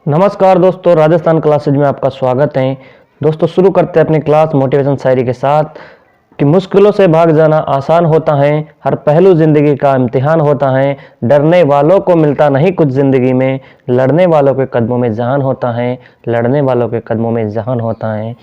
नमस्कार दोस्तों, राजस्थान क्लासेज में आपका स्वागत है। दोस्तों शुरू करते हैं अपनी क्लास मोटिवेशन शायरी के साथ कि मुश्किलों से भाग जाना आसान होता है, हर पहलू जिंदगी का इम्तिहान होता है। डरने वालों को मिलता नहीं कुछ जिंदगी में, लड़ने वालों के कदमों में जहान होता है, लड़ने वालों के कदमों में जहान होता है।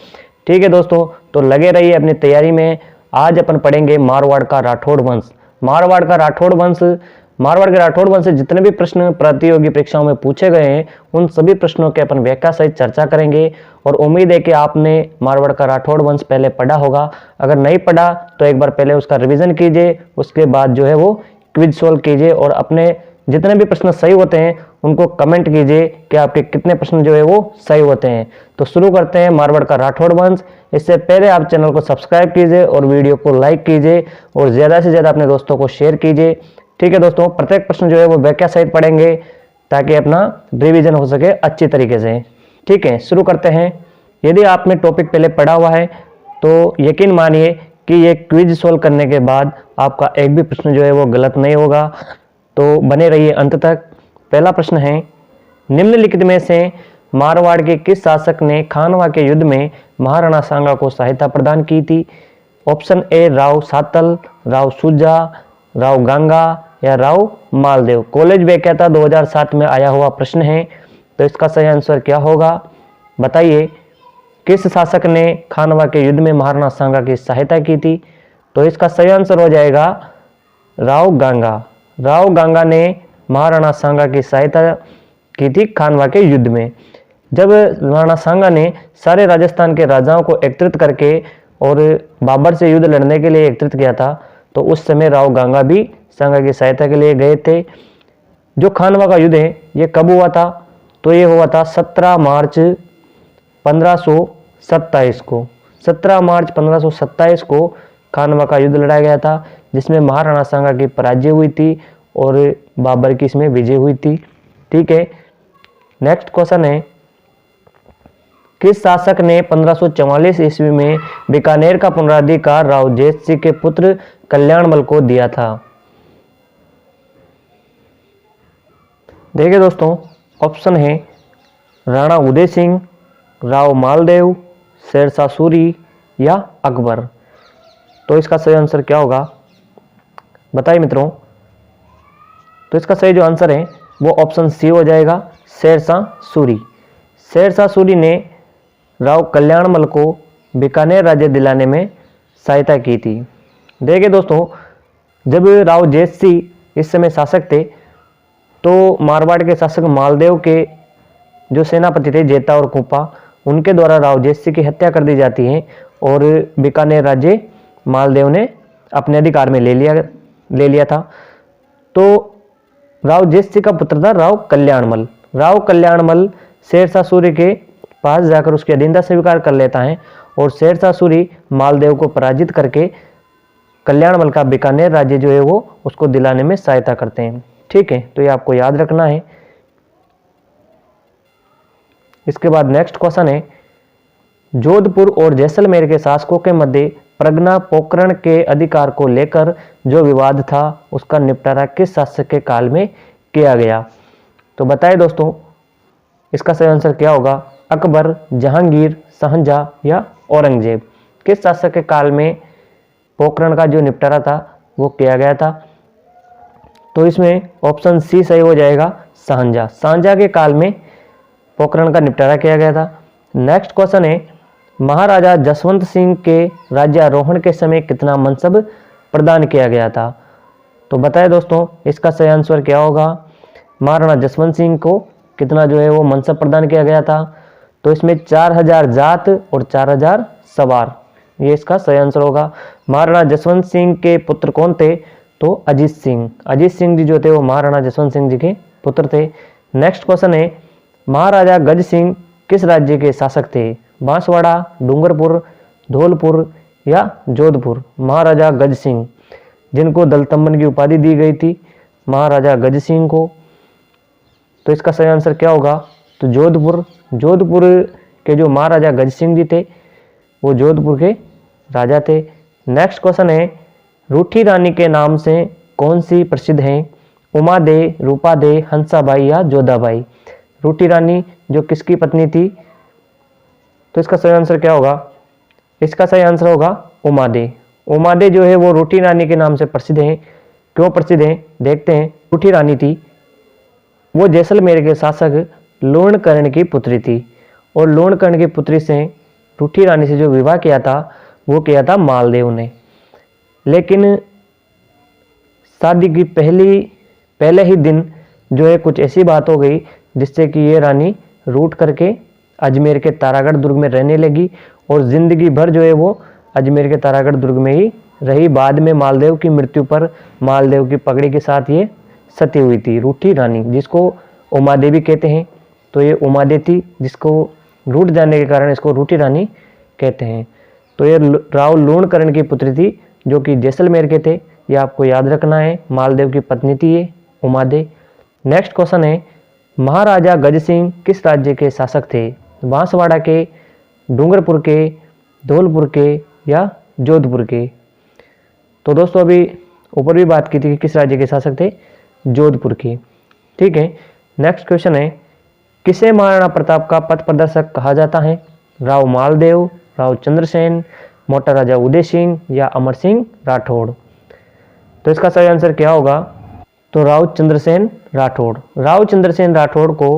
ठीक है दोस्तों, तो लगे रहिए अपनी तैयारी में। आज अपन पढ़ेंगे मारवाड़ का राठौड़ वंश। मारवाड़ का राठौड़ वंश, मारवाड़ के राठौड़ वंश से जितने भी प्रश्न प्रतियोगी परीक्षाओं में पूछे गए हैं उन सभी प्रश्नों के अपन व्याख्या सहित चर्चा करेंगे। और उम्मीद है कि आपने मारवाड़ का राठौड़ वंश पहले पढ़ा होगा। अगर नहीं पढ़ा तो एक बार पहले उसका रिवीजन कीजिए, उसके बाद जो है वो क्विज सोल्व कीजिए और अपने जितने भी प्रश्न सही होते हैं उनको कमेंट कीजिए कि आपके कितने प्रश्न जो है वो सही होते हैं। तो शुरू करते हैं मारवाड़ का राठौड़ वंश। इससे पहले आप चैनल को सब्सक्राइब कीजिए और वीडियो को लाइक कीजिए और ज़्यादा से ज़्यादा अपने दोस्तों को शेयर कीजिए। ठीक है दोस्तों, प्रत्येक प्रश्न जो है वो व्याख्या सहित पढ़ेंगे ताकि अपना रिवीजन हो सके अच्छी तरीके से। ठीक है, शुरू करते हैं। यदि आपने टॉपिक पहले पढ़ा हुआ है तो यकीन मानिए कि ये क्विज सोल्व करने के बाद आपका एक भी प्रश्न जो है वो गलत नहीं होगा। तो बने रहिए अंत तक। पहला प्रश्न है, निम्नलिखित में से मारवाड़ के किस शासक ने खानवा के युद्ध में महाराणा सांगा को सहायता प्रदान की थी? ऑप्शन ए राव सातल, राव सुजा, राव गांगा या राव मालदेव। कॉलेज व्याख्याता 2007 में आया हुआ प्रश्न है, तो इसका सही आंसर क्या होगा बताइए। किस शासक ने खानवा के युद्ध में महाराणा सांगा की सहायता की थी? तो इसका सही आंसर हो जाएगा राव गांगा। राव गांगा ने महाराणा सांगा की सहायता की थी खानवा के युद्ध में। जब महाराणा सांगा ने सारे राजस्थान के राजाओं को एकत्रित करके और बाबर से युद्ध लड़ने के लिए एकत्रित किया था, तो उस समय राव गांगा भी सांगा की सहायता के लिए गए थे। जो खानवा का युद्ध है ये कब हुआ था? तो ये हुआ था 17 मार्च 1527 को। 17 मार्च 1527 को खानवा का युद्ध लड़ा गया था, जिसमें महाराणा सांगा की पराजय हुई थी और बाबर की इसमें विजय हुई थी। ठीक है, नेक्स्ट क्वेश्चन है, किस शासक ने 1544 ईस्वी में बीकानेर का पुनराधिकार राव जैत सिंह के पुत्र कल्याणमल को दिया था? देखिए दोस्तों, ऑप्शन है राणा उदय सिंह, राव मालदेव, शेरशाह सूरी या अकबर। तो इसका सही आंसर क्या होगा बताइए मित्रों। तो इसका सही जो आंसर है वो ऑप्शन सी हो जाएगा, शेरशाह सूरी। शेरशाह सूरी ने राव कल्याणमल को बीकानेर राज्य दिलाने में सहायता की थी। देखिए दोस्तों, जब राव जैत सिंह इस समय शासक थे तो मारवाड़ के शासक मालदेव के जो सेनापति थे जेता और कुपा, उनके द्वारा राव जैत सिंह की हत्या कर दी जाती है और बीकानेर राज्य मालदेव ने अपने अधिकार में ले लिया था। तो राव जैत सिंह का पुत्र था राव कल्याणमल। राव कल्याणमल शेरशाह सूरी के पास जाकर उसकी अधीनता स्वीकार कर लेता है और शेरशाह सूरी मालदेव को पराजित करके कल्याणमल का बीकानेर राज्य जो है वो उसको दिलाने में सहायता करते हैं। ठीक है, तो ये आपको याद रखना है। इसके बाद नेक्स्ट क्वेश्चन है, जोधपुर और जैसलमेर के शासकों के मध्य प्रज्ञा पोकरण के अधिकार को लेकर जो विवाद था उसका निपटारा किस शासक के काल में किया गया? तो बताइए दोस्तों, इसका सही आंसर क्या होगा? अकबर, जहांगीर, शाहजहां या औरंगजेब। किस शासक के काल में पोकरण का जो निपटारा था वो किया गया था? तो इसमें ऑप्शन सी सही हो जाएगा, शाहजहां। शाहजहां के काल में पोकरण का निपटारा किया गया था। नेक्स्ट क्वेश्चन है, महाराजा जसवंत सिंह के राज्यारोहण के समय कितना मनसब प्रदान किया गया था? तो बताएं दोस्तों, इसका सही आंसर क्या होगा? महाराणा जसवंत सिंह को कितना जो है वो मनसब प्रदान किया गया था? तो इसमें 4000 जात और 4000 सवार, ये इसका सही आंसर होगा। महाराणा जसवंत सिंह के पुत्र कौन थे? तो अजीत सिंह। अजीत सिंह जी जो थे वो महाराणा जसवंत सिंह जी के पुत्र थे। नेक्स्ट क्वेश्चन है, महाराजा गज सिंह किस राज्य के शासक थे? बांसवाड़ा, डूंगरपुर, धौलपुर या जोधपुर। महाराजा गज सिंह, जिनको दलतम्बन की उपाधि दी गई थी महाराजा गज सिंह को। तो इसका सही आंसर क्या होगा? तो जोधपुर। जोधपुर के जो महाराजा गज सिंह जी थे वो जोधपुर के राजा थे। नेक्स्ट क्वेश्चन है, रूठी रानी के नाम से कौन सी प्रसिद्ध है? उमा दे, रूपा दे, हंसाबाई या जोधाबाई। रूठी रानी जो किसकी पत्नी थी? तो इसका सही आंसर क्या होगा? इसका सही आंसर होगा उमादे। उमादे जो है वो रूठी रानी के नाम से प्रसिद्ध है। क्यों प्रसिद्ध है देखते हैं। रूठी रानी थी वो जैसलमेर के शासक लूणकर्ण की पुत्री थी और लूणकर्ण की पुत्री से रूठी रानी से जो विवाह किया था वो किया था मालदेव ने। लेकिन शादी की पहले ही दिन जो है कुछ ऐसी बात हो गई जिससे कि ये रानी रूठ करके अजमेर के तारागढ़ दुर्ग में रहने लगी और जिंदगी भर जो है वो अजमेर के तारागढ़ दुर्ग में ही रही। बाद में मालदेव की मृत्यु पर मालदेव की पगड़ी के साथ ये सती हुई थी रूठी रानी, जिसको उमादे भी कहते हैं। तो ये उमादे थी जिसको रूठ जाने के कारण इसको रूठी रानी कहते हैं। तो ये राव लूणकर्ण की पुत्री थी जो कि जैसलमेर के थे, ये आपको याद रखना है। मालदेव की पत्नी थी ये उमादे। नेक्स्ट क्वेश्चन है महाराजा गज सिंह किस राज्य के शासक थे? बांसवाड़ा के, डूंगरपुर के, धौलपुर के या जोधपुर के? तो दोस्तों अभी ऊपर भी बात की थी कि किस राज्य के शासक थे? जोधपुर के। ठीक है। नेक्स्ट क्वेश्चन है किसे महाराणा प्रताप का पथ प्रदर्शक कहा जाता है? राव मालदेव, राव चंद्रसेन, मोटा राजा उदय सिंह या अमर सिंह राठौड़? तो इसका सही आंसर क्या होगा? तो राव चंद्रसेन राठौड़। राव चंद्रसेन राठौड़ को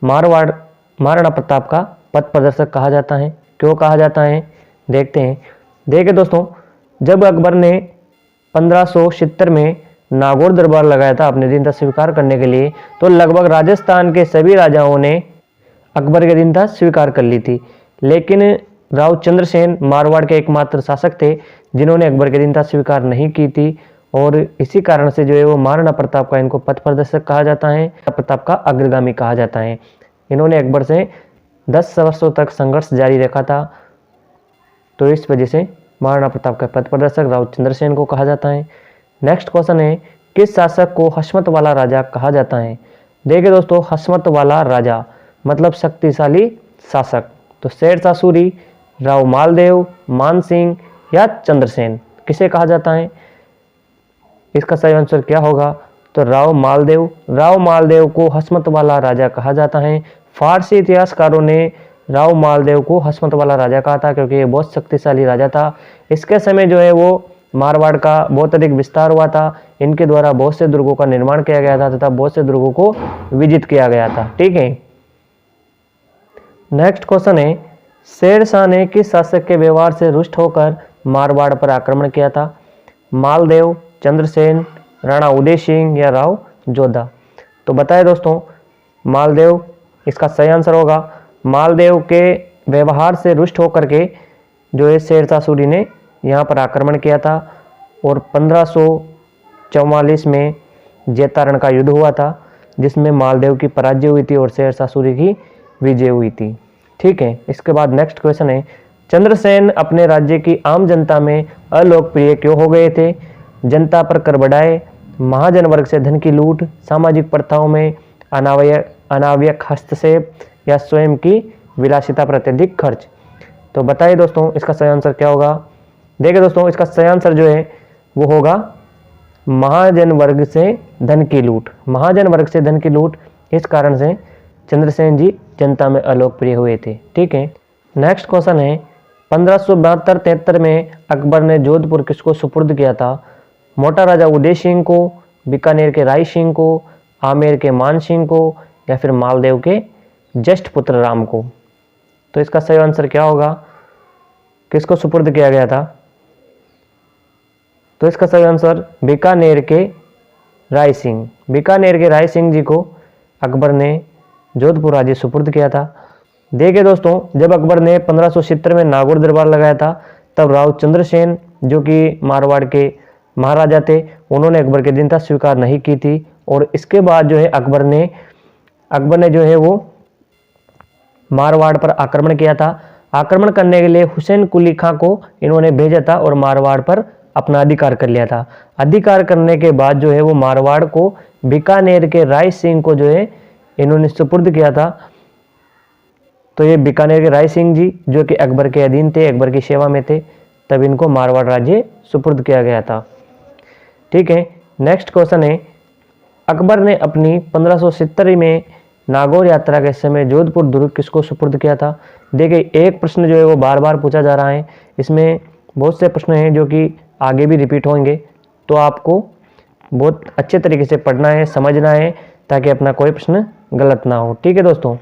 महाराणा प्रताप का पथ प्रदर्शक कहा जाता है। क्यों कहा जाता है देखते हैं। देखिए दोस्तों, जब अकबर ने 1576 में नागौर दरबार लगाया था अपने अधीनता स्वीकार करने के लिए, तो लगभग राजस्थान के सभी राजाओं ने अकबर की अधीनता स्वीकार कर ली थी। लेकिन राव चंद्रसेन मारवाड़ के एकमात्र शासक थे जिन्होंने अकबर की अधीनता स्वीकार नहीं की थी और इसी कारण से जो है वो महाराणा प्रताप का इनको पथ प्रदर्शक कहा जाता है, प्रताप का अग्रगामी कहा जाता है। इन्होंने अकबर से 10 वर्षों तक संघर्ष जारी रखा था, तो इस वजह से महाराणा प्रताप का पथ प्रदर्शक राव चंद्रसेन को कहा जाता है। नेक्स्ट क्वेश्चन है किस शासक को हसमत वाला राजा कहा जाता है? देखिए दोस्तों, हसमत वाला राजा मतलब शक्तिशाली शासक। तो शेरशाह सूरी, राव मालदेव, मानसिंह या चंद्रसेन, किसे कहा जाता है? इसका सही आंसर क्या होगा? तो राव मालदेव। राव मालदेव को हसमत वाला राजा कहा जाता है। फारसी इतिहासकारों ने राव मालदेव को हसमत वाला राजा कहा था क्योंकि ये बहुत शक्तिशाली राजा था। इसके समय जो है वो मारवाड़ का बहुत अधिक विस्तार हुआ था। इनके द्वारा बहुत से दुर्गों का निर्माण किया गया था तथा बहुत से दुर्गों को विजित किया गया था। ठीक है। नेक्स्ट क्वेश्चन है शेरशाह ने किस शासक के व्यवहार से रुष्ट होकर मारवाड़ पर आक्रमण किया था? मालदेव, चंद्रसेन, राणा उदय सिंह या राव जोधा? तो बताए दोस्तों, मालदेव इसका सही आंसर होगा। मालदेव के व्यवहार से रुष्ट होकर के जो है शेरशाह सूरी ने यहाँ पर आक्रमण किया था और 1544 में जैतारण का युद्ध हुआ था जिसमें मालदेव की पराजय हुई थी और शेरशाह सूरी की विजय हुई थी। ठीक है। इसके बाद नेक्स्ट क्वेश्चन है चंद्रसेन अपने राज्य की आम जनता में अलोकप्रिय क्यों हो गए थे? जनता पर कर बढ़ाए, महाजन वर्ग से धन की लूट, सामाजिक प्रथाओं में अनावश्यक हस्तक्षेप या स्वयं की विलासिता पर अत्यधिक खर्च? तो बताइए दोस्तों, इसका सही आंसर क्या होगा? देखिए दोस्तों, इसका सही आंसर जो है वो होगा महाजन वर्ग से धन की लूट। महाजन वर्ग से धन की लूट, इस कारण से चंद्रसेन जी जनता में अलोकप्रिय हुए थे। ठीक है। नेक्स्ट क्वेश्चन है 1572-73 में अकबर ने जोधपुर किसको सुपुर्द किया था? मोटा राजा उदय सिंह को, बीकानेर के राय सिंह को, आमेर के मान सिंह को या फिर मालदेव के ज्येष्ठ पुत्र राम को? तो इसका सही आंसर क्या होगा? किसको सुपुर्द किया गया था? तो इसका सही आंसर बीकानेर के राय सिंह। बीकानेर के राय सिंह जी को अकबर ने जोधपुर राज्य सुपुर्द किया था। देखिए दोस्तों, जब अकबर ने 1570 में नागौर दरबार लगाया था तब राव चंद्रसेन जो कि मारवाड़ के महाराजा थे उन्होंने अकबर की अधीनता स्वीकार नहीं की थी और इसके बाद जो है अकबर ने जो है वो मारवाड़ पर आक्रमण किया था। आक्रमण करने के लिए हुसैन कुली खां को इन्होंने भेजा था और मारवाड़ पर अपना अधिकार कर लिया था। अधिकार करने के बाद जो है वो मारवाड़ को बीकानेर के राय सिंह को जो है इन्होंने सुपुर्द किया था। तो ये बीकानेर के राय सिंह जी जो कि अकबर के अधीन थे, अकबर की सेवा में थे, तब इनको मारवाड़ राज्य सुपुर्द किया गया था। ठीक है। नेक्स्ट क्वेश्चन है अकबर ने अपनी 1570 में नागौर यात्रा के समय जोधपुर दुर्ग किसको सुपुर्द किया था। देखिए एक प्रश्न जो है वो बार बार पूछा जा रहा है, इसमें बहुत से प्रश्न हैं जो कि आगे भी रिपीट होंगे, तो आपको बहुत अच्छे तरीके से पढ़ना है, समझना है, ताकि अपना कोई प्रश्न गलत ना हो। ठीक है दोस्तों,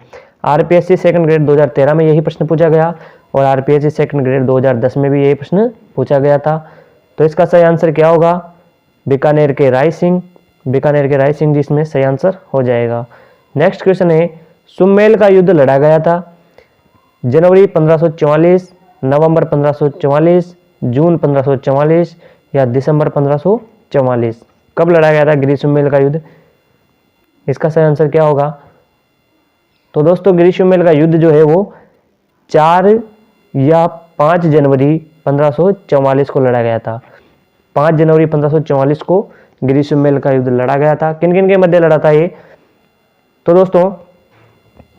आरपीएससी सेकंड ग्रेड 2013 में यही प्रश्न पूछा गया और आरपीएससी सेकंड ग्रेड 2010 में भी यही प्रश्न पूछा गया था। तो इसका सही आंसर क्या होगा, बीकानेर के राय सिंह, बीकानेर के राय सिंह जी इसमें सही आंसर हो जाएगा। नेक्स्ट क्वेश्चन है, सुमेल का युद्ध लड़ा गया था जनवरी 1544, नवंबर 1544, जून 1544 या दिसंबर 1544। कब लड़ा गया था गिरी सुमेल का युद्ध, इसका सही आंसर क्या होगा। तो दोस्तों गिरी सुमेल का युद्ध जो है वो 4 या 5 जनवरी 1544 को लड़ा गया था। 5 जनवरी 1544 को गिरी सुमेल का युद्ध लड़ा गया था। किन किन के मध्य लड़ा था ये, तो दोस्तों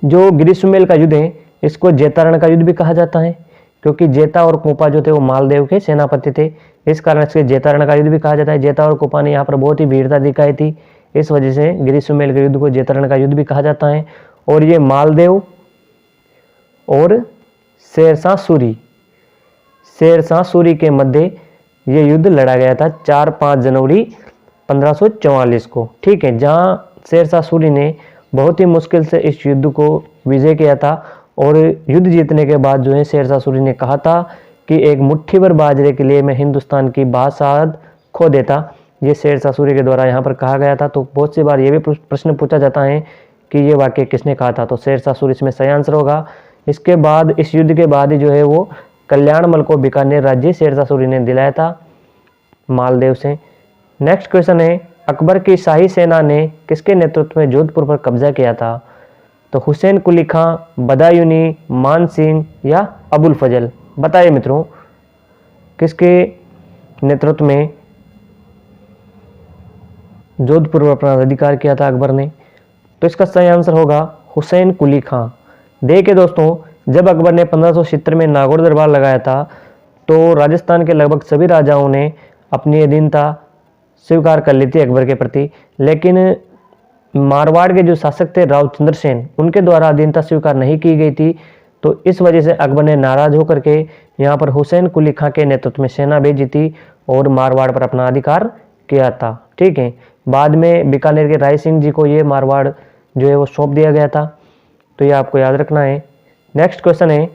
जो गिरी सुमेल का युद्ध है इसको जेतारण का युद्ध भी कहा जाता है, क्योंकि जेता और कोपा जो थे वो मालदेव के सेनापति थे, इस कारण इसके जेतारण का युद्ध भी कहा जाता है। जेता और कोपा ने यहाँ पर बहुत ही वीरता दिखाई थी, इस वजह से गिरी सुमेल के युद्ध को जेतारण का युद्ध भी कहा जाता है। और ये मालदेव और शेरशाह सूरी के मध्य ये युद्ध लड़ा गया था 4-5 जनवरी 1544 को। ठीक है, जहाँ शेरशाह सूरी ने बहुत ही मुश्किल से इस युद्ध को विजय किया था और युद्ध जीतने के बाद जो है शेरशाह सूरी ने कहा था कि एक मुट्ठी भर बाजरे के लिए मैं हिंदुस्तान की बादशाहत खो देता। ये शेरशाह सूरी के द्वारा यहाँ पर कहा गया था। तो बहुत सी बार ये भी प्रश्न पूछा जाता है कि ये वाक्य किसने कहा था, तो शेरशाह सूरी इसमें सही आंसर होगा। इसके बाद इस युद्ध के बाद ही जो है वो कल्याणमल को बीकानेर राज्य शेरशाह सूरी ने दिलाया था मालदेव से। नेक्स्ट क्वेश्चन है, अकबर की शाही सेना ने किसके नेतृत्व में जोधपुर पर कब्जा किया था। तो हुसैन कुली खां, बदायूनी, मान सिंह या अबुल फजल। बताइए मित्रों किसके नेतृत्व में जोधपुर पर अपना अधिकार किया था अकबर ने, तो इसका सही आंसर होगा हुसैन कुली खां। देखिए दोस्तों, जब अकबर ने 1570 में नागौर दरबार लगाया था तो राजस्थान के लगभग सभी राजाओं ने अपनी अधीनता स्वीकार कर ली थी अकबर के प्रति, लेकिन मारवाड़ के जो शासक थे राव चंद्रसेन, उनके द्वारा अधीनता स्वीकार नहीं की गई थी। तो इस वजह से अकबर ने नाराज होकर के यहाँ पर हुसैन कुली खां के नेतृत्व में सेना भेजी थी और मारवाड़ पर अपना अधिकार किया था। ठीक है, बाद में बीकानेर के राय सिंह जी को ये मारवाड़ जो है वो सौंप दिया गया था, तो ये आपको याद रखना है। नेक्स्ट क्वेश्चन है,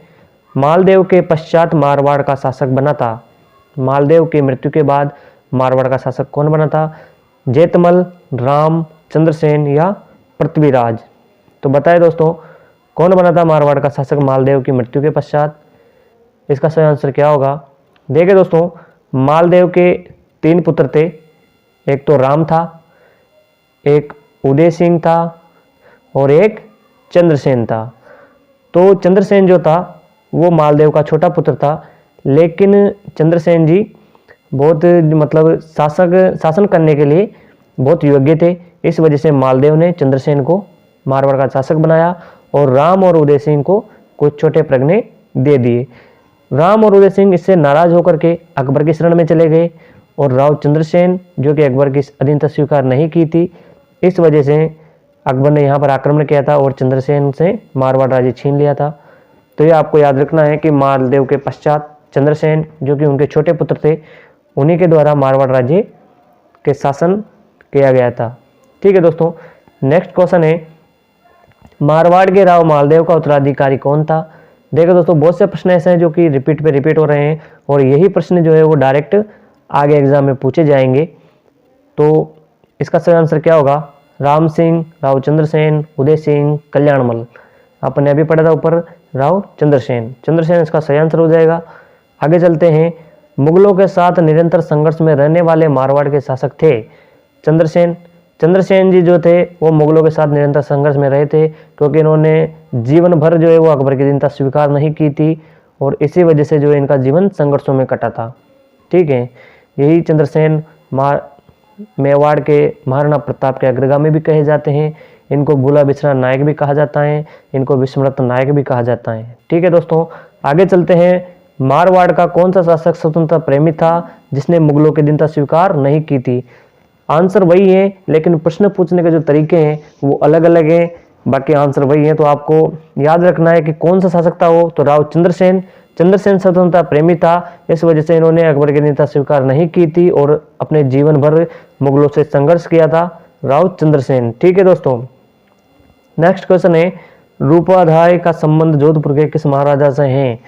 मालदेव के पश्चात मारवाड़ का शासक बना था। मालदेव की मृत्यु के बाद मारवाड़ का शासक कौन बना था, जेतमल, राम, चंद्रसेन या पृथ्वीराज। तो बताएं दोस्तों कौन बना था मारवाड़ का शासक मालदेव की मृत्यु के पश्चात, इसका सही आंसर क्या होगा। देखिए दोस्तों, मालदेव के 3 पुत्र थे, एक तो राम था, एक उदय सिंह था और एक चंद्रसेन था। तो चंद्रसेन जो था वो मालदेव का छोटा पुत्र था, लेकिन चंद्रसेन जी बहुत मतलब शासन करने के लिए बहुत योग्य थे, इस वजह से मालदेव ने चंद्रसेन को मारवाड़ का शासक बनाया और राम और उदय सिंह को कुछ छोटे प्रज्ञे दे दिए। राम और उदय सिंह इससे नाराज होकर के अकबर की शरण में चले गए और राव चंद्रसेन जो कि अकबर की अधीनता स्वीकार नहीं की थी, इस वजह से अकबर ने यहाँ पर आक्रमण किया था और चंद्रसेन से मारवाड़ राज्य छीन लिया था। तो ये आपको याद रखना है कि मालदेव के पश्चात चंद्रसेन जो कि उनके छोटे पुत्र थे, उन्हीं के द्वारा मारवाड़ राज्य के शासन किया गया था। ठीक है दोस्तों, नेक्स्ट क्वेश्चन है, मारवाड़ के राव मालदेव का उत्तराधिकारी कौन था। देखो दोस्तों, बहुत से प्रश्न ऐसे हैं जो कि रिपीट पे रिपीट हो रहे हैं और यही प्रश्न जो है वो डायरेक्ट आगे एग्जाम में पूछे जाएंगे। तो इसका सही आंसर क्या होगा, राम सिंह, राव चंद्रसेन, उदय सिंह, कल्याणमल। आपने अभी पढ़ा था ऊपर राव चंद्रसेन, चंद्रसेन इसका सही आंसर हो जाएगा। आगे चलते हैं, मुगलों के साथ निरंतर संघर्ष में रहने वाले मारवाड़ के शासक थे चंद्रसेन। चंद्रसेन जी जो थे वो मुगलों के साथ निरंतर संघर्ष में रहे थे, क्योंकि इन्होंने जीवन भर जो है वो अकबर की अधीनता स्वीकार नहीं की थी और इसी वजह से जो है इनका जीवन संघर्षों में कटा था। ठीक है, यही चंद्रसेन मेवाड़ के महाराणा प्रताप के अग्रगामी भी कहे जाते हैं। इनको भूला बिछड़ा नायक भी कहा जाता है, इनको विस्मृत नायक भी कहा जाता है। ठीक है दोस्तों, आगे चलते हैं, मारवाड़ का कौन सा शासक स्वतंत्रता प्रेमी था जिसने मुगलों की अधीनता स्वीकार नहीं की थी। आंसर वही है, लेकिन प्रश्न पूछने के जो तरीके हैं वो अलग अलग हैं। बाकी आंसर वही है। तो आपको याद रखना है कि कौन सा शासक था वो, तो राव चंद्रसेन। चंद्रसेन स्वतंत्रता प्रेमी था, इस वजह से इन्होंने अकबर की नेता स्वीकार नहीं की थी और अपने जीवन भर मुगलों से संघर्ष किया था, राव चंद्रसेन। ठीक है दोस्तों, नेक्स्ट क्वेश्चन है रूपाधाय का संबंध जोधपुर के किस महाराजा से है?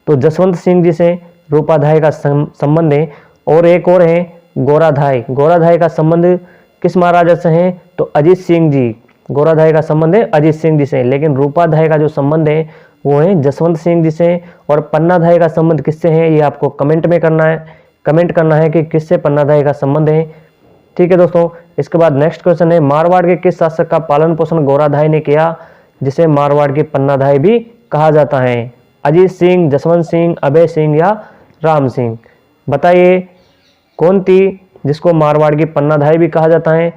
तो जसवंत सिंह जी से रूपाधाय का संबंध है। और एक और है गोराधाय। गोराधाय का संबंध किस महाराजा से है? तो अजीत सिंह जी। गोराधाय का संबंध है अजीत सिंह जी से, लेकिन रूपाधाय का जो संबंध है वो है जसवंत सिंह जी से। और पन्नाधाय का संबंध किससे है, ये आपको कमेंट में करना है, कमेंट करना है कि किससे पन्नाधाय का संबंध है। ठीक है दोस्तों, इसके बाद नेक्स्ट क्वेश्चन है मारवाड़ के किस शासक का पालन पोषण गोराधाय ने किया, जिसे मारवाड़ की पन्नाधाय भी कहा जाता है? अजीत सिंह, जसवंत सिंह, अभय सिंह या राम सिंह? बताइए कौन थी जिसको मारवाड़ की पन्नाधाय भी कहा जाता है?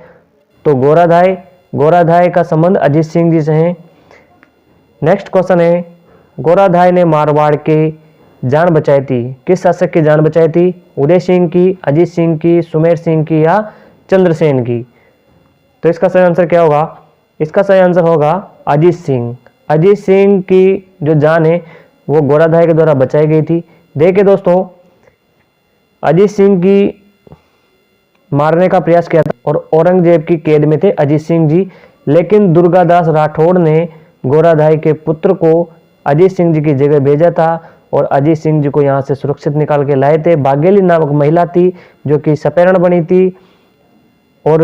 तो गोराधाय। गोराधाय का संबंध अजीत सिंह जी से है। नेक्स्ट क्वेश्चन है गोराधाय ने मारवाड़ के जान बचाई थी, किस शासक की जान बचाई थी? उदय सिंह की, अजीत सिंह की, सुमेर सिंह की या चंद्रसेन की? तो इसका सही आंसर क्या होगा? इसका सही आंसर होगा अजीत सिंह। अजीत सिंह की जो जान है वो गोराधाय के द्वारा बचाई गई थी। देखिए दोस्तों, अजीत सिंह की मारने का प्रयास किया था और औरंगजेब की कैद में थे अजीत सिंह जी, लेकिन दुर्गादास राठौड़ ने गोराधाय के पुत्र को अजीत सिंह जी की जगह भेजा था और अजीत सिंह जी को यहाँ से सुरक्षित निकाल के लाए थे। बागेली नामक महिला थी जो कि सपेरण बनी थी और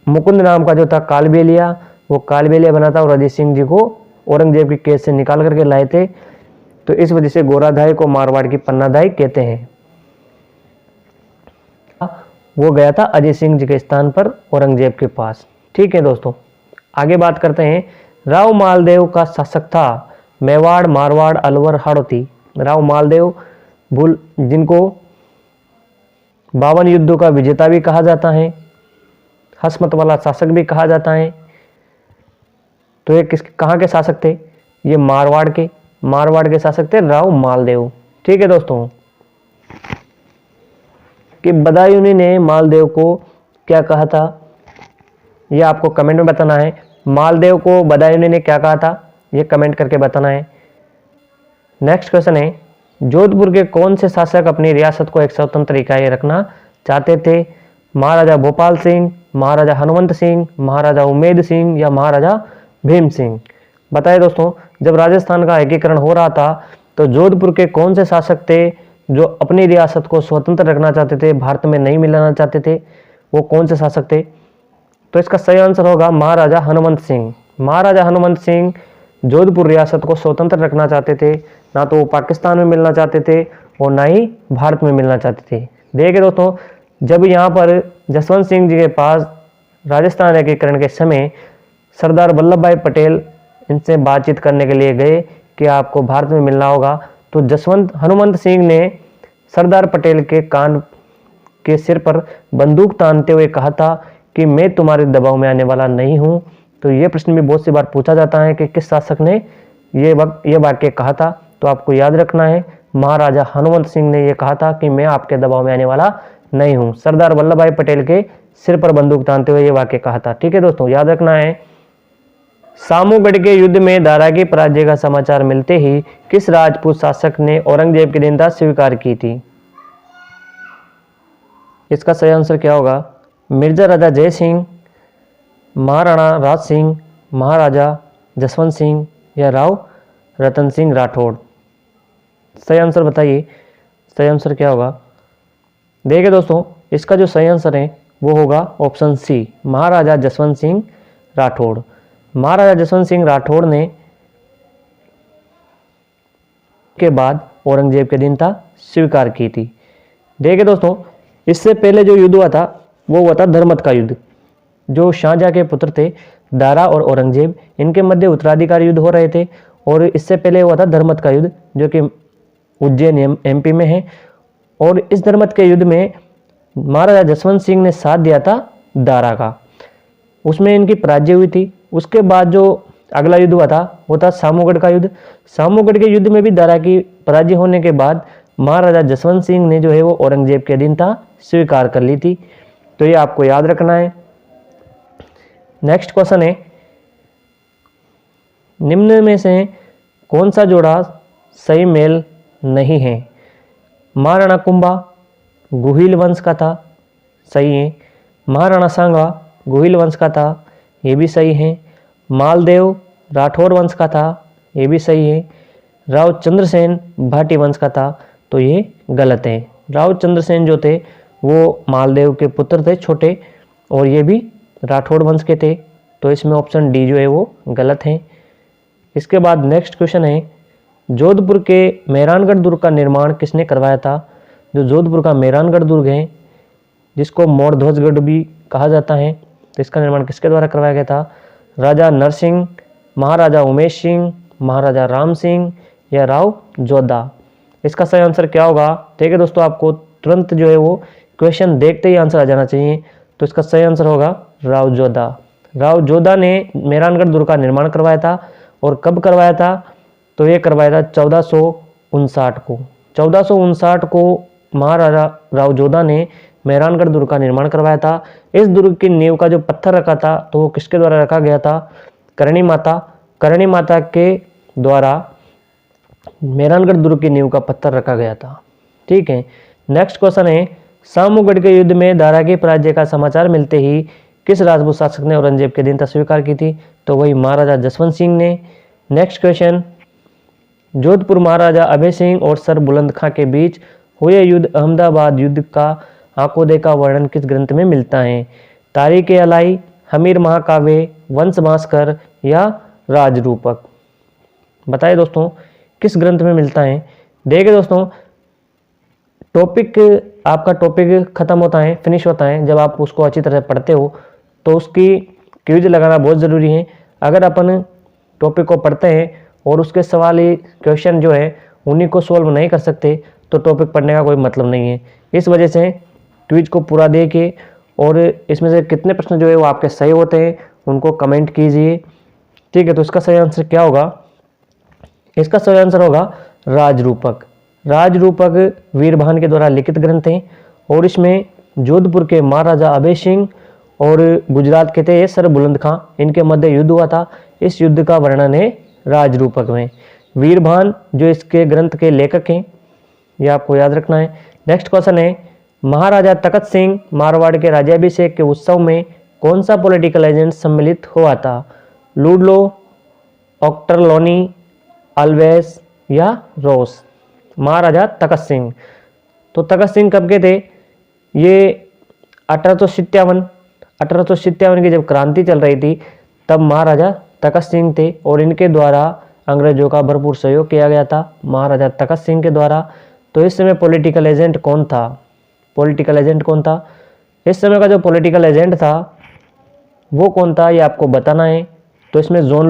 मुकुंद नाम का जो था कालबेलिया, वो कालबेलिया बना था और अजीत सिंह जी को औरंगजेब की कैद से निकाल करके लाए थे। तो इस वजह से गोराधाय को मारवाड़ की पन्नाधाय कहते हैं। वो गया था अजय सिंह जी के स्थान पर औरंगजेब के पास। ठीक है दोस्तों, आगे बात करते हैं। राव मालदेव का शासक था मेवाड़, मारवाड़, अलवर, हाड़ौती? राव मालदेव जिनको 52 युद्धों का विजेता भी कहा जाता है, हसमत वाला शासक भी कहा जाता है। तो ये कहाँ के शासक थे? ये मारवाड़ के शासक थे राव मालदेव। ठीक है दोस्तों, कि बदायूंनी ने मालदेव को क्या कहा था, यह आपको कमेंट में बताना है। मालदेव को बदायूंनी ने क्या कहा था, यह कमेंट करके बताना है। नेक्स्ट क्वेश्चन है जोधपुर के कौन से शासक अपनी रियासत को एक स्वतंत्र इकाई रखना चाहते थे? महाराजा भोपाल सिंह, महाराजा हनुमंत सिंह, महाराजा उमेद सिंह या महाराजा भीम सिंह? बताइए दोस्तों, जब राजस्थान का एकीकरण हो रहा था तो जोधपुर के कौन से शासक थे जो अपनी रियासत को स्वतंत्र रखना चाहते थे, भारत में नहीं मिलाना चाहते थे? वो कौन से शासक थे? तो इसका सही आंसर होगा महाराजा हनुमंत सिंह। महाराजा हनुमंत सिंह जोधपुर रियासत को स्वतंत्र रखना चाहते थे, ना तो वो पाकिस्तान में मिलना चाहते थे और ना ही भारत में मिलना चाहते थे। देखिए दोस्तों, जब यहाँ पर जसवंत सिंह जी के पास राजस्थान एकीकरण के समय सरदार वल्लभ भाई पटेल इनसे बातचीत करने के लिए गए कि आपको भारत में मिलना होगा, तो हनुमंत सिंह ने सरदार पटेल के कान के सिर पर बंदूक तानते हुए कहा था कि मैं तुम्हारे दबाव में आने वाला नहीं हूं। तो ये प्रश्न भी बहुत सी बार पूछा जाता है कि किस शासक ने ये वाक्य कहा था, तो आपको याद रखना है महाराजा हनुमंत सिंह ने यह कहा था कि मैं आपके दबाव में आने वाला नहीं हूं। सरदार वल्लभ भाई पटेल के सिर पर बंदूक तानते हुए ये वाक्य कहा था। ठीक है दोस्तों, याद रखना है। सामूगढ़ के युद्ध में दारा की पराजय का समाचार मिलते ही किस राजपूत शासक ने औरंगजेब की दीनता स्वीकार की थी? इसका सही आंसर क्या होगा? मिर्जा राजा जय सिंह, महाराणा राज सिंह, महाराजा जसवंत सिंह या राव रतन सिंह राठौड़? सही आंसर बताइए, सही आंसर क्या होगा? देखिए दोस्तों, इसका जो सही आंसर है वो होगा ऑप्शन सी, महाराजा जसवंत सिंह राठौड़। महाराजा जसवंत सिंह राठौड़ ने के बाद औरंगजेब की अधीनता स्वीकार की थी। देखिए दोस्तों, इससे पहले जो युद्ध हुआ था वो हुआ था धर्मत का युद्ध। जो शाहजहां के पुत्र थे दारा और औरंगजेब, इनके मध्य उत्तराधिकारी युद्ध हो रहे थे और इससे पहले हुआ था धर्मत का युद्ध जो कि उज्जैन एमपी में है। और इस धर्मत के युद्ध में महाराजा जसवंत सिंह ने साथ दिया था दारा का, उसमें इनकी पराजय हुई थी। उसके बाद जो अगला युद्ध हुआ था वो था सामूगढ़ का युद्ध। सामूगढ़ के युद्ध में भी दारा की पराजय होने के बाद महाराजा जसवंत सिंह ने जो है वो औरंगजेब की अधीनता स्वीकार कर ली थी। तो ये आपको याद रखना है। नेक्स्ट क्वेश्चन है निम्न में से कौन सा जोड़ा सही मेल नहीं है? महाराणा कुंभा गुहिल वंश का था, सही है। महाराणा सांगा गुहिल वंश का था, ये भी सही है। मालदेव राठौर वंश का था, ये भी सही है। राव चंद्रसेन भाटी वंश का था, तो ये गलत है। राव चंद्रसेन जो थे वो मालदेव के पुत्र थे छोटे, और ये भी राठौड़ वंश के थे, तो इसमें ऑप्शन डी जो है वो गलत है। इसके बाद नेक्स्ट क्वेश्चन है, जोधपुर के मेहरानगढ़ दुर्ग का निर्माण किसने करवाया था? जो जोधपुर का मेहरानगढ़ दुर्ग है, जिसको मोरध्वजगढ़ भी कहा जाता है, तो इसका निर्माण किसके द्वारा करवाया गया था? राजा नरसिंह, महाराजा उमेश सिंह, महाराजा राम सिंह या राव जोधा? इसका सही आंसर क्या होगा? ठीक है दोस्तों, आपको तुरंत जो है वो क्वेश्चन देखते ही आंसर आ जाना चाहिए। तो इसका सही आंसर होगा राव जोधा। राव जोधा ने मेहरानगढ़ दुर्ग का निर्माण करवाया था, और कब करवाया था? तो ये करवाया था 1459 को। 1459 को महाराजा राव जोधा ने मेहरानगढ़ दुर्ग का निर्माण करवाया था। इस दुर्ग की नींव का जो पत्थर रखा था, तो वो किसके द्वारा रखा गया था? करणी माता के द्वारा मेहरानगढ़ दुर्ग की नींव का पत्थर रखा गया था। ठीक है। नेक्स्ट क्वेश्चन है, सामूगढ़ के युद्ध में दारा के पराजय का समाचार मिलते ही किस राजपूत शासक ने औरंगजेब के अधीनता स्वीकार की थी? तो वही महाराजा जसवंत सिंह ने। नेक्स्ट क्वेश्चन, जोधपुर महाराजा अभय सिंह और सर बुलंद खां के बीच हुए युद्ध अहमदाबाद युद्ध का आंखों देखा वर्णन किस ग्रंथ में मिलता है? तारीख अलाई, हमीर महाकाव्य, वंश भास्कर या राजरूपक? बताइए दोस्तों किस ग्रंथ में मिलता है? देखिए दोस्तों, आपका टॉपिक खत्म होता है, फिनिश होता है, जब आप उसको अच्छी तरह पढ़ते हो तो उसकी क्विज लगाना बहुत ज़रूरी है। अगर अपन टॉपिक को पढ़ते हैं और उसके सवाल ही क्वेश्चन जो है उन्हीं को सॉल्व नहीं कर सकते, तो टॉपिक पढ़ने का कोई मतलब नहीं है। इस वजह से क्विज को पूरा देखिए, और इसमें से कितने प्रश्न जो है वो आपके सही होते हैं उनको कमेंट कीजिए। ठीक है, तो इसका सही आंसर क्या होगा? इसका सही आंसर होगा राजरूपक। राजरूपक वीरभान के द्वारा लिखित ग्रंथ है, और इसमें जोधपुर के महाराजा अभय सिंह और गुजरात के थे सर बुलंद खां, इनके मध्य युद्ध हुआ था। इस युद्ध का वर्णन है राजरूपक में। वीरभान जो इसके ग्रंथ के लेखक हैं, ये आपको याद रखना है। नेक्स्ट क्वेश्चन है, महाराजा तखत सिंह मारवाड़ के राज्याभिषेक के उत्सव में कौन सा पॉलिटिकल एजेंट सम्मिलित हुआ था? लुडलो, ऑक्टरलोनी, अल्वेस या रोस? महाराजा तखत सिंह। तो तखत सिंह कब के थे? ये 1857 की जब क्रांति चल रही थी तब महाराजा तखत सिंह थे, और इनके द्वारा अंग्रेजों का भरपूर सहयोग किया गया था महाराजा तखत सिंह के द्वारा। तो इस समय पॉलिटिकल एजेंट कौन था? पॉलिटिकल एजेंट कौन था? इस समय का जो पॉलिटिकल एजेंट था वो कौन था, ये आपको बताना है। तो इसमें जॉन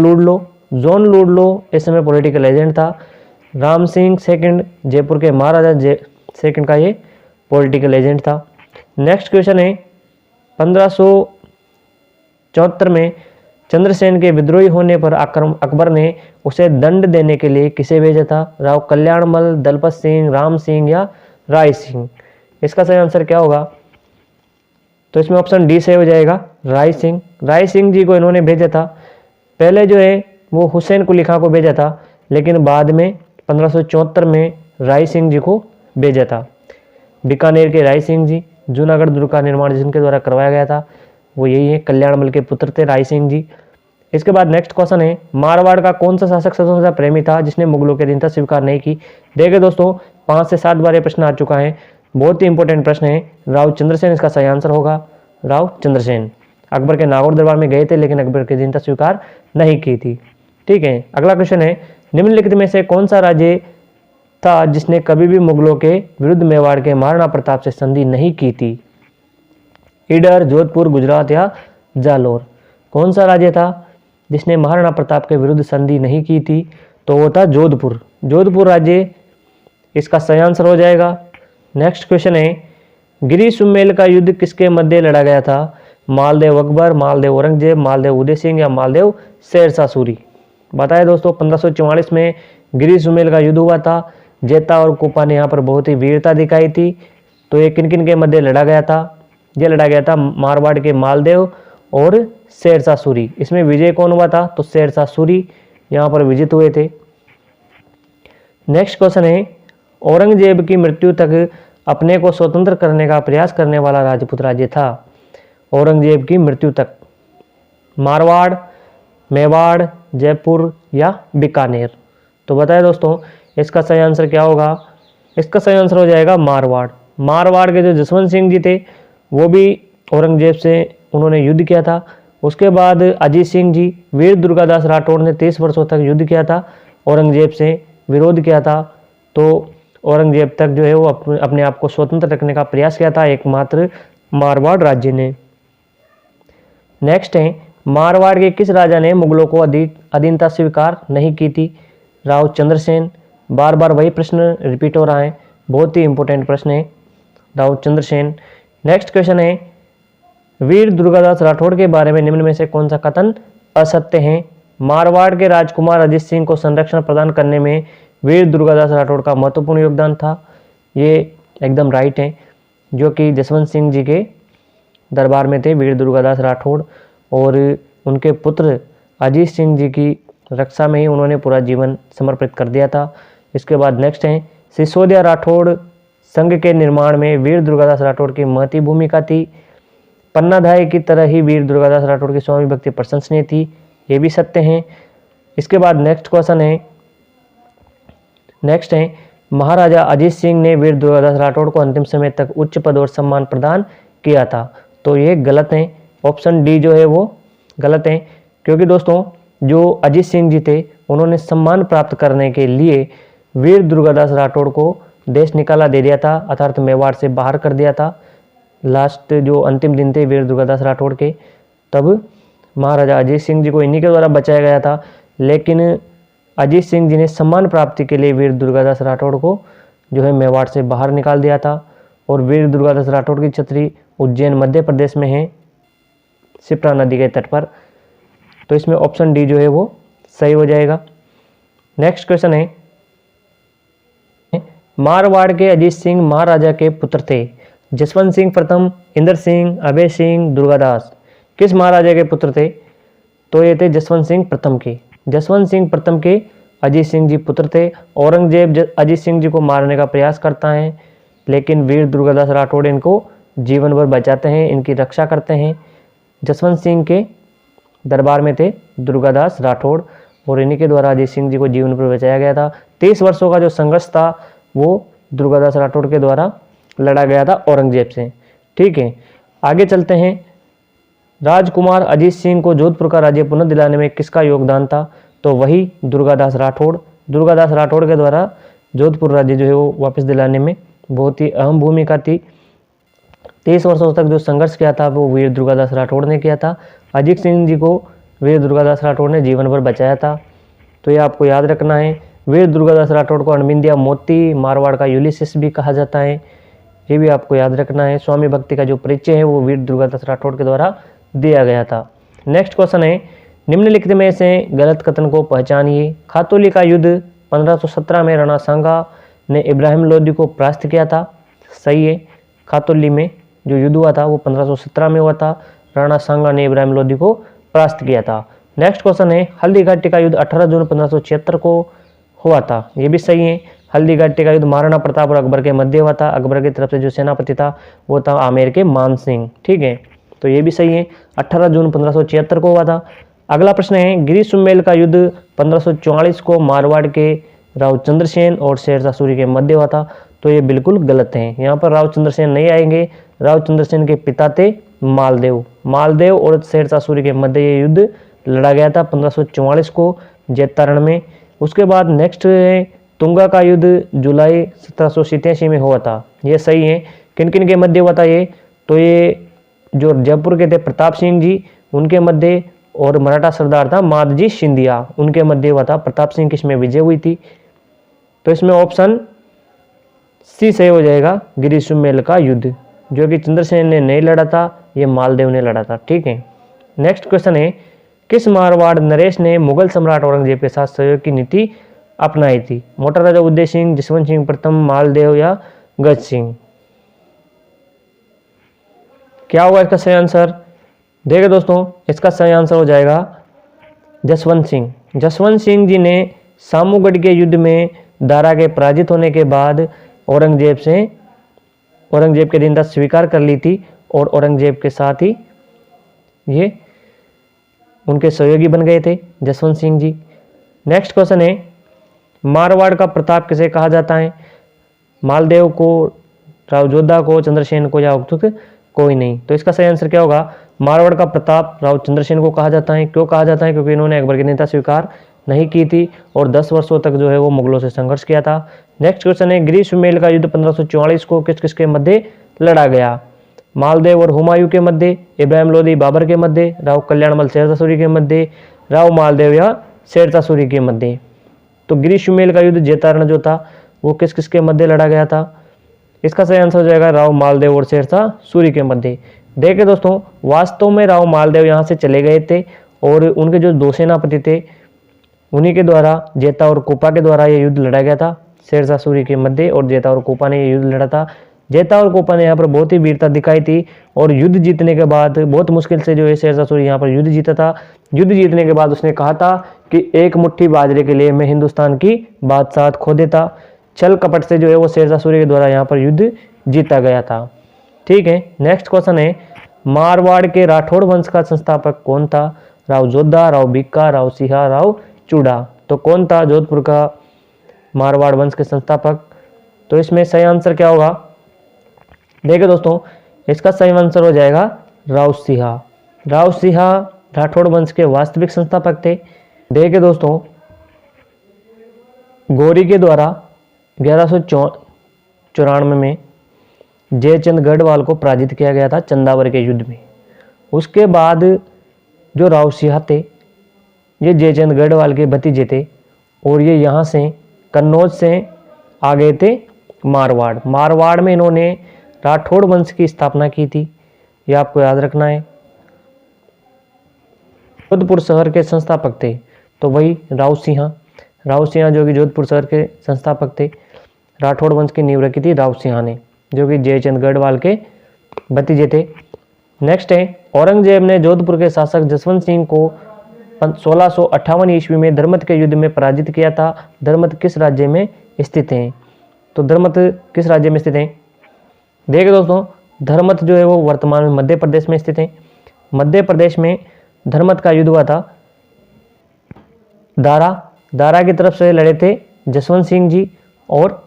लुडलो इस समय पॉलिटिकल एजेंट था। राम सिंह सेकंड, जयपुर के महाराजा सेकंड का ये पॉलिटिकल एजेंट था। नेक्स्ट क्वेश्चन है, 1574 में चंद्रसेन के विद्रोही होने पर अकबर ने उसे दंड देने के लिए किसे भेजा था? राव कल्याणमल, दलपत सिंह, राम सिंह या राय सिंह? इसका सही आंसर क्या होगा? तो इसमें ऑप्शन डी से हो जाएगा राय सिंह। राय सिंह जी को इन्होंने भेजा था। पहले जो है वो हुसैन कुली खां को भेजा था, लेकिन बाद में 1574 में राय सिंह जी को भेजा था। बीकानेर के राय सिंह जी, जूनागढ़ दुर्ग का निर्माण जिनके द्वारा करवाया गया था वो यही है, कल्याणमल के पुत्र थे राय सिंह जी। इसके बाद नेक्स्ट क्वेश्चन है, मारवाड़ का कौन सा शासक स्वतंत्रता प्रेमी था जिसने मुगलों की अधीनता स्वीकार नहीं की? देखिए दोस्तों, 5 से 7 बार ये प्रश्न आ चुका है, बहुत ही इंपॉर्टेंट प्रश्न है। राव चंद्रसेन इसका सही आंसर होगा। राव चंद्रसेन अकबर के नागौर दरबार में गए थे, लेकिन अकबर की अधीनता स्वीकार नहीं की थी। ठीक है, अगला क्वेश्चन है, निम्नलिखित में से कौन सा राज्य था जिसने कभी भी मुगलों के विरुद्ध मेवाड़ के महाराणा प्रताप से संधि नहीं की थी? ईडर, जोधपुर, गुजरात या जालोर? कौन सा राज्य था जिसने महाराणा प्रताप के विरुद्ध संधि नहीं की थी? तो वो था जोधपुर। जोधपुर राज्य इसका सही आंसर हो जाएगा। नेक्स्ट क्वेश्चन है, गिरी सुमेल का युद्ध किसके मध्य लड़ा गया था? मालदेव अकबर, मालदेव औरंगजेब, मालदेव उदय सिंह या मालदेव शेरशाह सूरी? बताया दोस्तों, 1544 में गिरी सुमेल का युद्ध हुआ था। जेता और कुपा ने यहाँ पर बहुत ही वीरता दिखाई थी। तो ये किन किन के मध्य लड़ा गया था? ये लड़ा गया था मारवाड़ के मालदेव और शेरशाह सूरी। इसमें विजय कौन हुआ था? तो शेरशाह सूरी यहाँ पर विजित हुए थे। नेक्स्ट क्वेश्चन है, औरंगजेब की मृत्यु तक अपने को स्वतंत्र करने का प्रयास करने वाला राजपूत राज्य था। औरंगजेब की मृत्यु तक मारवाड़, मेवाड़, जयपुर या बीकानेर। तो बताएं दोस्तों इसका सही आंसर क्या होगा। इसका सही आंसर हो जाएगा मारवाड़। मारवाड़ के जो जसवंत सिंह जी थे वो भी औरंगजेब से उन्होंने युद्ध किया था। उसके बाद अजीत सिंह जी, वीर दुर्गादास राठौड़ ने 30 वर्षों तक युद्ध किया था, औरंगजेब से विरोध किया था। तो औरंगजेब तक जो है वो अपने आप को स्वतंत्र रखने का प्रयास किया था एकमात्र मारवाड़ राज्य ने। नेक्स्ट है, मारवाड़ के किस राजा ने मुगलों को अधीनता स्वीकार नहीं की थी। राव चंद्रसेन। बार बार वही प्रश्न रिपीट हो रहा है, बहुत ही इंपॉर्टेंट प्रश्न है, राव चंद्रसेन। नेक्स्ट क्वेश्चन है, वीर दुर्गादास राठौड़ के बारे में निम्न में से कौन सा कथन असत्य है। मारवाड़ के राजकुमार अजीत सिंह को संरक्षण प्रदान करने में वीर दुर्गादास राठौड़ का महत्वपूर्ण योगदान था। ये एकदम राइट है, जो कि जसवंत सिंह जी के दरबार में थे वीर दुर्गादास राठौड़, और उनके पुत्र अजीत सिंह जी की रक्षा में ही उन्होंने पूरा जीवन समर्पित कर दिया था। इसके बाद नेक्स्ट है, सिसोदिया राठौड़ संघ के निर्माण में वीर दुर्गादास राठौड़ की महती भूमिका थी। पन्नाधाय की तरह ही वीर दुर्गादास राठौड़ की स्वामी भक्ति प्रशंसनीय थी, ये भी सत्य है। इसके बाद नेक्स्ट क्वेश्चन है, नेक्स्ट है, महाराजा अजीत सिंह ने वीर दुर्गादास राठौड़ को अंतिम समय तक उच्च पद और सम्मान प्रदान किया था। तो ये गलत है, ऑप्शन डी जो है वो गलत है, क्योंकि दोस्तों जो अजीत सिंह जी थे उन्होंने सम्मान प्राप्त करने के लिए वीर दुर्गादास राठौड़ को देश निकाला दे दिया था, अर्थात मेवाड़ से बाहर कर दिया था। लास्ट जो अंतिम दिन थे वीर दुर्गादास राठौड़ के, तब महाराजा अजीत सिंह जी को इन्हीं के द्वारा बचाया गया था। लेकिन अजीत सिंह जी ने सम्मान प्राप्ति के लिए वीर दुर्गादास राठौड़ को जो है मेवाड़ से बाहर निकाल दिया था। और वीर दुर्गादास राठौड़ की छतरी उज्जैन मध्य प्रदेश में है, शिप्रा नदी के तट पर। तो इसमें ऑप्शन डी जो है वो सही हो जाएगा। नेक्स्ट क्वेश्चन है, मारवाड़ के अजीत सिंह महाराजा के पुत्र थे। जसवंत सिंह प्रथम, इंद्र सिंह, अभय सिंह, दुर्गादास। किस महाराजा के पुत्र थे। तो ये थे जसवंत सिंह प्रथम के। जसवंत सिंह प्रथम के अजीत सिंह जी पुत्र थे। औरंगजेब अजीत सिंह जी को मारने का प्रयास करता है, लेकिन वीर दुर्गादास राठौड़ इनको जीवन भर बचाते हैं, इनकी रक्षा करते हैं। जसवंत सिंह के दरबार में थे दुर्गादास राठौड़, और इन्हीं के द्वारा अजीत सिंह जी को जीवन भर बचाया गया था। 30 वर्षों का जो संघर्ष था वो दुर्गादास राठौड़ के द्वारा लड़ा गया था औरंगजेब से। ठीक है, आगे चलते हैं। राजकुमार अजीत सिंह को जोधपुर का राज्य पुनः दिलाने में किसका योगदान था। तो वही दुर्गादास राठौड़। दुर्गादास राठौड़ के द्वारा जोधपुर राज्य जो है वो वापस दिलाने में बहुत ही अहम भूमिका थी। 30 वर्षों तक जो संघर्ष किया था वो वीर दुर्गादास राठौड़ ने किया था। अजीत सिंह जी को वीर दुर्गादास राठौड़ ने जीवन भर बचाया था। तो ये आपको याद रखना है। वीर दुर्गादास राठौड़ को अणबिंदिया मोती, मारवाड़ का यूलिसिस भी कहा जाता है, ये भी आपको याद रखना है। स्वामी भक्ति का जो परिचय है वो वीर दुर्गादास राठौड़ के द्वारा दिया गया था। नेक्स्ट क्वेश्चन है, निम्नलिखित में से गलत कथन को पहचानिए। खातौली का युद्ध 1517 में राणा सांगा ने इब्राहिम लोदी को परास्त किया था। सही है, खातौली में जो युद्ध हुआ था वो 1517 में हुआ था, राणा सांगा ने इब्राहिम लोदी को परास्त किया था। नेक्स्ट क्वेश्चन है, हल्दी घाटी का युद्ध 18 जून 1576 को हुआ था। ये भी सही है। हल्दी घाटी का युद्ध महाराणा प्रताप और अकबर के मध्य हुआ था। अकबर की तरफ से जो सेनापति था वो था आमेर के मान सिंह। ठीक है, तो ये भी सही है, 18 जून 1576 को हुआ था। अगला प्रश्न है, गिरी सुमेल का युद्ध 1544 को मारवाड़ के राव चंद्रसेन और शेरशाह सूरी के मध्य हुआ था। तो ये बिल्कुल गलत है, यहाँ पर राव चंद्रसेन नहीं आएंगे। राव चंद्रसेन के पिता थे मालदेव। मालदेव और शेरशाह सूरी के मध्य ये युद्ध लड़ा गया था 1544 को जैतारण में। उसके बाद नेक्स्ट है, तुंगा का युद्ध जुलाई 1787 में हुआ था। ये सही है। किन किन के मध्य हुआ था ये। तो ये जो जयपुर के थे प्रताप सिंह जी उनके मध्य, और मराठा सरदार था माधजी सिंधिया उनके मध्य हुआ था। प्रताप सिंह की इसमें विजय हुई थी। तो इसमें ऑप्शन सी सही हो जाएगा, गिरी सुमेल का युद्ध, जो कि चंद्रसेन ने नहीं लड़ा था, ये मालदेव ने लड़ा था। ठीक है, नेक्स्ट क्वेश्चन है, किस मारवाड़ नरेश ने मुगल सम्राट औरंगजेब के साथ सहयोग की नीति अपनाई थी। मोटा राजा उदय सिंह, जसवंत सिंह प्रथम, मालदेव या गज सिंह। क्या होगा इसका सही आंसर। देखिए दोस्तों, इसका सही आंसर हो जाएगा जसवंत सिंह। जसवंत सिंह जी ने सामूगढ़ के युद्ध में दारा के पराजित होने के बाद औरंगजेब के दीनता स्वीकार कर ली थी और औरंगजेब के साथ ही ये उनके सहयोगी बन गए थे जसवंत सिंह जी। नेक्स्ट क्वेश्चन है, मारवाड़ का प्रताप किसे कहा जाता है? मालदेव को, राव जोधा को, चंद्रसेन को या उपयुक्त कोई नहीं। तो इसका सही आंसर क्या होगा? मारवाड़ का प्रताप राव चंद्रसेन को कहा जाता है। क्यों कहा जाता है? क्योंकि इन्होंने अकबर की दीनता स्वीकार नहीं की थी और 10 वर्षों तक जो है वो मुगलों से संघर्ष किया था। नेक्स्ट क्वेश्चन है, ग्रीष्ममेल का युद्ध 1544 को किस किसके मध्य लड़ा गया? मालदेव और हुमायूं के मध्य, इब्राहिम लोदी बाबर के मध्य, राव कल्याणमल शेरशाह सूरी के मध्य, राव मालदेव या शेरशाह सूरी के मध्य। तो ग्रीष्ममेल का युद्ध जेतारण जो था वो किस किसके मध्य लड़ा गया था? इसका सही आंसर हो जाएगा राव मालदेव और शेरशाह सूरी के मध्य। देखिए दोस्तों, वास्तव में राव मालदेव यहाँ से चले गए थे और उनके जो दो सेनापति थे उन्हीं के द्वारा, जेता और कोपा के द्वारा ये युद्ध लड़ा गया था शेरशाह सूरी के मध्य, और जेता और कोपा ने ये युद्ध लड़ा था। जेता और कोपा ने यहाँ पर बहुत ही वीरता दिखाई थी और युद्ध जीतने के बाद बहुत मुश्किल से जो है शेरशाह सूरी यहाँ पर युद्ध जीता था। युद्ध जीतने के बाद उसने कहा था कि एक मुट्ठी बाजरे के लिए मैं हिंदुस्तान की बादशाहत खो देता। छल कपट से जो है वो शेरशाह सूरी के द्वारा यहाँ पर युद्ध जीता गया था। ठीक है, नेक्स्ट क्वेश्चन है, मारवाड़ के राठौड़ वंश का संस्थापक कौन था? राव जोधा, राव भिक्का, राव सिंहा, राव चूड़ा। तो कौन था जोधपुर का मारवाड़ वंश के संस्थापक? तो इसमें सही आंसर क्या होगा? देखिए दोस्तों, इसका सही आंसर हो जाएगा राव सिंहा। राव सिंहा राठौड़ वंश के वास्तविक संस्थापक थे। देखिए दोस्तों, गौरी के द्वारा 1194 में जयचंद गढ़वाल को पराजित किया गया था चंदावर के युद्ध में। उसके बाद जो राव सिंहा थे ये जयचंद गढ़वाल के भतीजे थे और ये यहाँ से कन्नौज से आ गए थे मारवाड़। मारवाड़ में इन्होंने राठौड़ वंश की स्थापना की थी, ये आपको याद रखना है। जोधपुर शहर के संस्थापक थे तो वही राव सिंहा जो कि जोधपुर शहर के संस्थापक थे। राठौड़ वंश की नींव रखी थी राव सिंहा ने, जो कि जयचंद गढ़वाल के भतीजे थे। नेक्स्ट है, औरंगजेब ने जोधपुर के शासक जसवंत सिंह को 1658 ईस्वी में धर्मत के युद्ध में पराजित किया था। धर्मत किस राज्य में स्थित है? तो धर्मत किस राज्य में स्थित है? देखिए दोस्तों, धर्मत जो है वो वर्तमान में मध्य प्रदेश में स्थित है। मध्य प्रदेश में धर्मत का युद्ध हुआ था। दारा की तरफ से लड़े थे जसवंत सिंह जी और